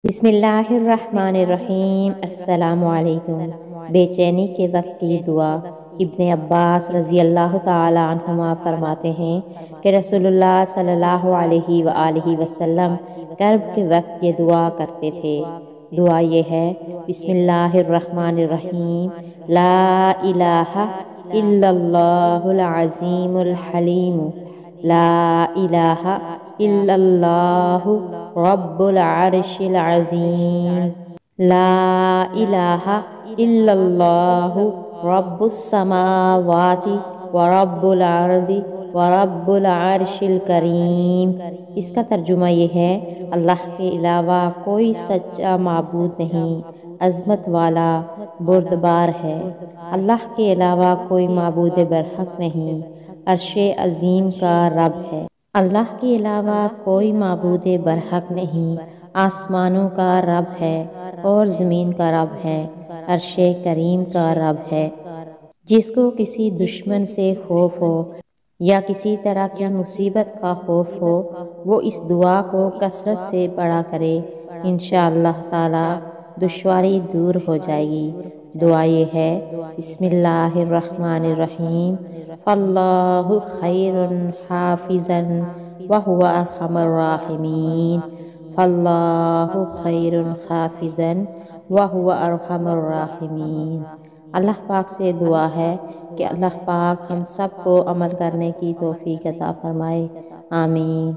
بسم اللہ الرحمن الرحیم۔ السلام علیکم۔ بے چینی کے وقت کی دعا۔ ابن عباس رضی اللہ تعالی عنہما فرماتے ہیں کہ رسول اللہ صلی اللہ علیہ وآلہ وسلم کرب کے وقت یہ دعا کرتے تھے۔ دعا یہ ہے: بسم اللہ الرحمن الرحیم، لا الہ الا اللہ العظیم الحلیم، لا الہ الا اللہ رب العرش العظیم، لا الہ الا اللہ رب السماوات ورب الارض ورب العرش الکریم۔ اس کا ترجمہ یہ ہے: اللہ کے علاوہ کوئی سچا معبود نہیں، عظمت والا بردبار ہے۔ اللہ کے علاوہ کوئی معبود برحق نہیں، عرش عظیم کا رب ہے۔ اللہ کے علاوہ کوئی معبود برحق نہیں، آسمانوں کا رب ہے اور زمین کا رب ہے، عرش کریم کا رب ہے۔ جس کو کسی دشمن سے خوف ہو یا کسی طرح کی مصیبت کا خوف ہو، وہ اس دعا کو کثرت سے پڑھا کرے، انشاءاللہ تعالی دشواری دور ہو جائے گی۔ دعا یہ ہے: بسم اللہ الرحمن الرحیم، فاللہ خیر حافظا وہو ارحم الراحمین، فاللہ خیر حافظا وہو ارحم الراحمین۔ اللہ پاک سے دعا ہے کہ اللہ پاک ہم سب کو عمل کرنے کی توفیق عطا فرمائے، آمین۔